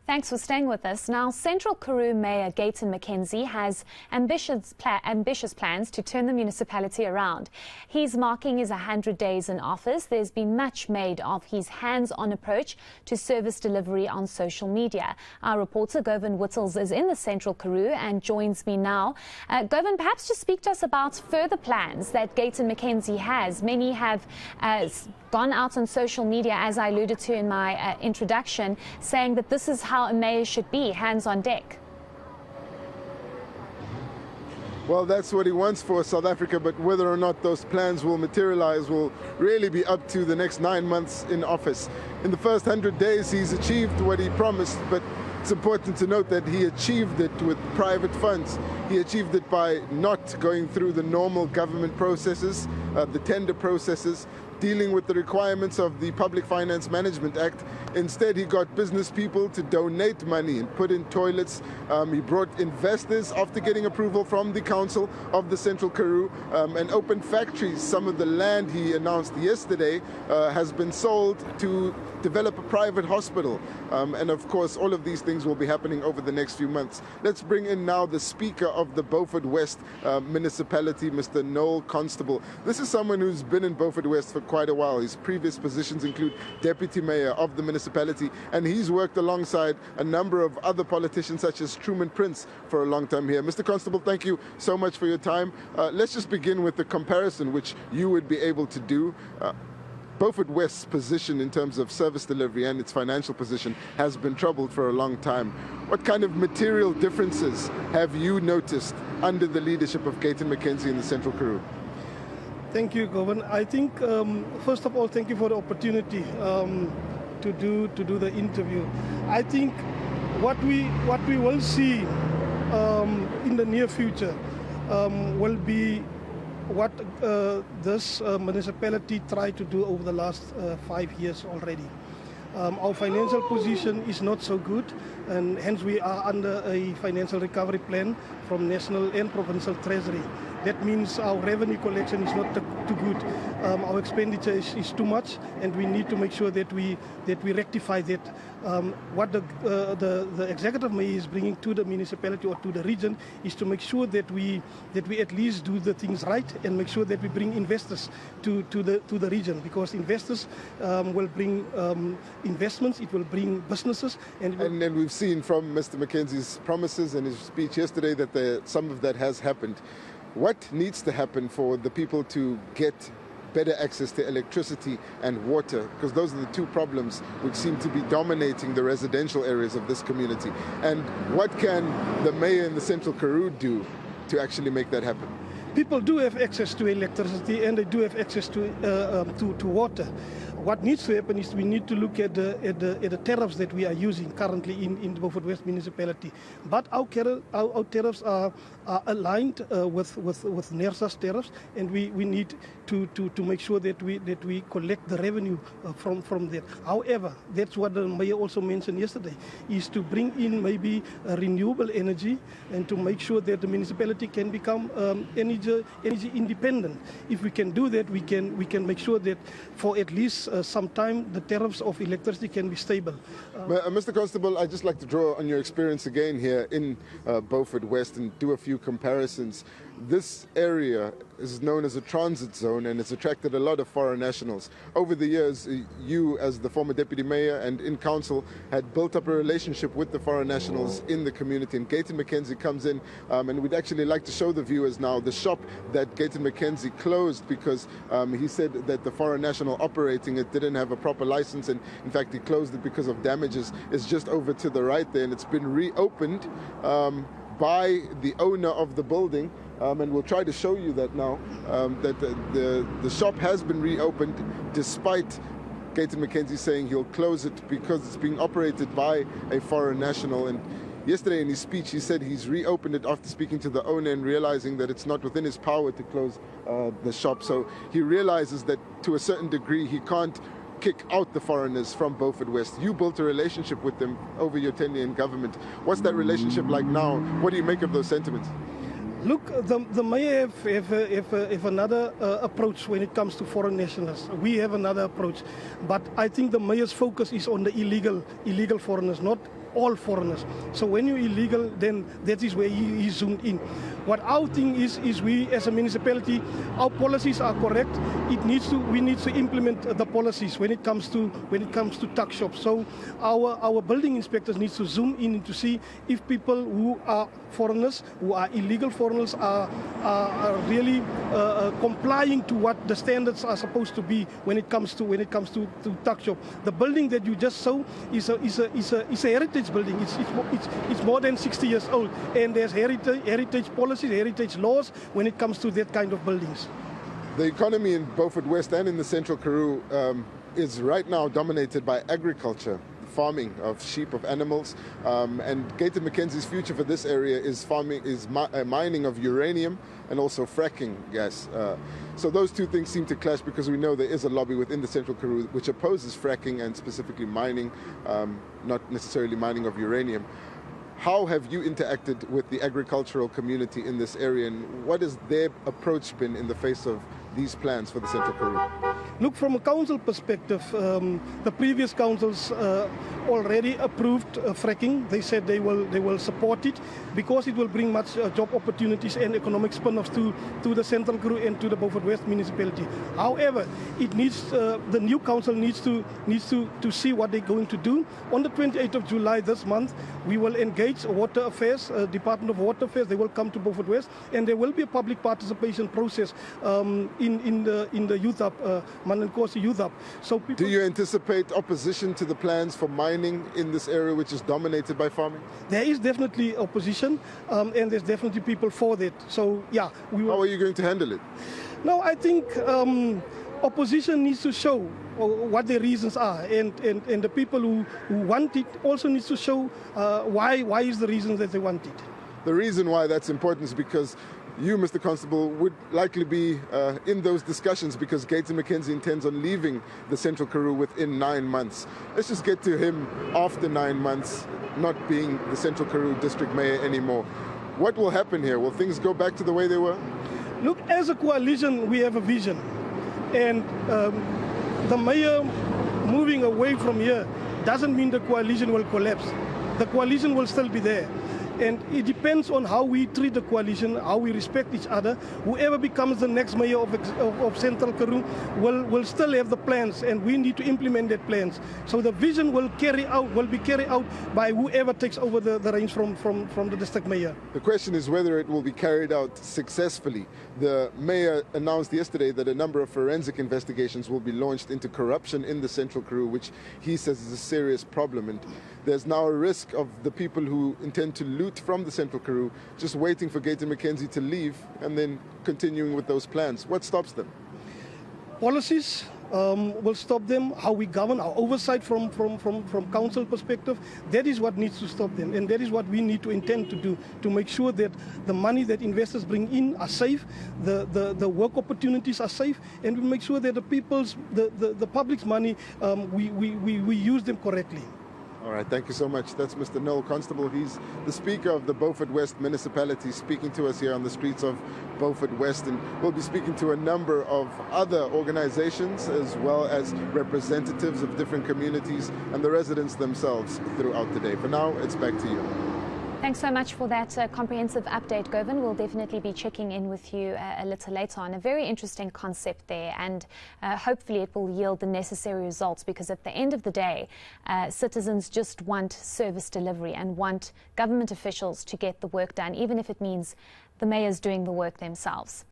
Thanks for staying with us. Now, Central Karoo Mayor Gayton Mckenzie has ambitious plans to turn the municipality around. He's marking his 100 days in office. There's been much made of his hands-on approach to service delivery on social media. Our reporter Govan Whittles is in the Central Karoo and joins me now. Govan, perhaps just speak to us about further plans that Gayton Mckenzie has. Many have gone out on social media, as I alluded to in my introduction, saying that this is how a mayor should be, hands on deck. Well, that's what he wants for South Africa, but whether or not those plans will materialize will really be up to the next 9 months in office. In the first 100 days, he's achieved what he promised, but it's important to note that he achieved it with private funds. He achieved it by not going through the normal government processes, the tender processes, dealing with the requirements of the Public Finance Management Act. Instead, he got business people to donate money and put in toilets. He brought investors after getting approval from the Council of the Central Karoo and opened factories. Some of the land he announced yesterday has been sold to develop a private hospital. And of course, all of these things will be happening over the next few months. Let's bring in now the Speaker of the Beaufort West municipality, Mr. Noel Constable. This is someone who's been in Beaufort West for quite a while. His previous positions include Deputy Mayor of the municipality, and he's worked alongside a number of other politicians such as Truman Prince for a long time here. Mr. Constable, thank you so much for your time. Let's just begin with the comparison which you would be able to do. Beaufort West's position in terms of service delivery and its financial position has been troubled for a long time. What kind of material differences have you noticed under the leadership of Gayton Mckenzie in the Central Karoo? Thank you, Govan. I think, first of all, thank you for the opportunity to do the interview. I think what we will see in the near future will be what this municipality tried to do over the last 5 years already. Our financial position is not so good, and hence we are under a financial recovery plan from national and provincial treasury. That means our revenue collection is not too good. Our expenditure is too much, and we need to make sure that we rectify that. What the executive mayor is bringing to the municipality or to the region is to make sure that we at least do the things right and make sure that we bring investors to the region, because investors will bring investments, it will bring businesses. And we've seen from Mr. Mckenzie's promises and his speech yesterday that some of that has happened. What needs to happen for the people to get better access to electricity and water? Because those are the two problems which seem to be dominating the residential areas of this community. And what can the mayor in the Central Karoo do to actually make that happen? People do have access to electricity and they do have access to water. What needs to happen is we need to look at the tariffs that we are using currently in the Beaufort West municipality. But our tariffs are aligned with NERSA's tariffs, and we need to make sure that we collect the revenue from that. However, that's what the mayor also mentioned yesterday, is to bring in maybe renewable energy and to make sure that the municipality can become energy independent. If we can do that, we can make sure that for at least some time the tariffs of electricity can be stable. Mr. Constable, I'd just like to draw on your experience again here in Beaufort West and do a few comparisons. This area is known as a transit zone, and it's attracted a lot of foreign nationals. Over the years, you as the former deputy mayor and in council had built up a relationship with the foreign nationals in the community, and Gayton Mckenzie comes in, and we'd actually like to show the viewers now the shop that Gayton Mckenzie closed because he said that the foreign national operating it didn't have a proper license, and in fact he closed it because of damages. It's just over to the right there, and it's been reopened by the owner of the building. And we'll try to show you that now, that the shop has been reopened despite Gayton Mckenzie saying he'll close it because it's being operated by a foreign national. And yesterday in his speech he said he's reopened it after speaking to the owner and realizing that it's not within his power to close the shop. So he realizes that to a certain degree he can't kick out the foreigners from Beaufort West. You built a relationship with them over your tenure in government. What's that relationship like now? What do you make of those sentiments? Look, the mayor have another approach when it comes to foreign nationals. We have another approach, but I think the mayor's focus is on the illegal foreigners, not all foreigners. So when you're illegal, then that is where he zoomed in. What our thing is we as a municipality, our policies are correct. We need to implement the policies when it comes to tuck shops. So our building inspectors need to zoom in to see if people who are foreigners, who are illegal foreigners, are really complying to what the standards are supposed to be when it comes to tuck shop. The building that you just saw is a heritage building. It's more than 60 years old, and there's heritage policies, heritage laws when it comes to that kind of buildings. The economy in Beaufort West and in the Central Karoo is right now dominated by agriculture, farming of sheep, of animals, and Gayton Mckenzie's future for this area is mining of uranium and also fracking gas. So those two things seem to clash because we know there is a lobby within the Central Karoo which opposes fracking and specifically mining, not necessarily mining of uranium. How have you interacted with the agricultural community in this area, and what has their approach been in the face of these plans for the Central Karoo? Look, from a council perspective, the previous councils already approved fracking. They said they will support it because it will bring much job opportunities and economic spin-offs to the Central Karoo and to the Beaufort West municipality. However, it needs the new council needs to see what they're going to do. On the 28th of July this month, we will engage Water Affairs, Department of Water Affairs. They will come to Beaufort West, and there will be a public participation process in the youth hub, Manankosi Youth Hub. So do you anticipate opposition to the plans for mining in this area which is dominated by farming? There is definitely opposition, and there's definitely people for that. So yeah, we will. How are you going to handle it? No, I think opposition needs to show what their reasons are, and the people who want it also needs to show why is the reason that they want it. The reason why that's important is because you, Mr. Constable, would likely be in those discussions because Gayton Mckenzie intends on leaving the Central Karoo within 9 months. Let's just get to him after 9 months, not being the Central Karoo district mayor anymore. What will happen here? Will things go back to the way they were? Look, as a coalition, we have a vision. And the mayor moving away from here doesn't mean the coalition will collapse. The coalition will still be there. And it depends on how we treat the coalition, how we respect each other. Whoever becomes the next mayor of Central Karoo will still have the plans, and we need to implement that plans. So the vision will be carried out by whoever takes over the reins from the district mayor. The question is whether it will be carried out successfully. The mayor announced yesterday that a number of forensic investigations will be launched into corruption in the Central Karoo, which he says is a serious problem. And there's now a risk of the people who intend to loot from the Central Karoo just waiting for Gayton Mckenzie to leave and then continuing with those plans. What stops them? Policies will stop them. How we govern, our oversight from council perspective, that is what needs to stop them, and that is what we need to intend to do, to make sure that the money that investors bring in are safe, the work opportunities are safe, and we make sure that the public's money, we use them correctly. All right, thank you so much. That's Mr. Noel Constable. He's the Speaker of the Beaufort West municipality, speaking to us here on the streets of Beaufort West. And we'll be speaking to a number of other organizations as well as representatives of different communities and the residents themselves throughout the day. For now, it's back to you. Thanks so much for that comprehensive update, Govan. We'll definitely be checking in with you a little later on. A very interesting concept there, and hopefully it will yield the necessary results, because at the end of the day, citizens just want service delivery and want government officials to get the work done, even if it means the mayors doing the work themselves.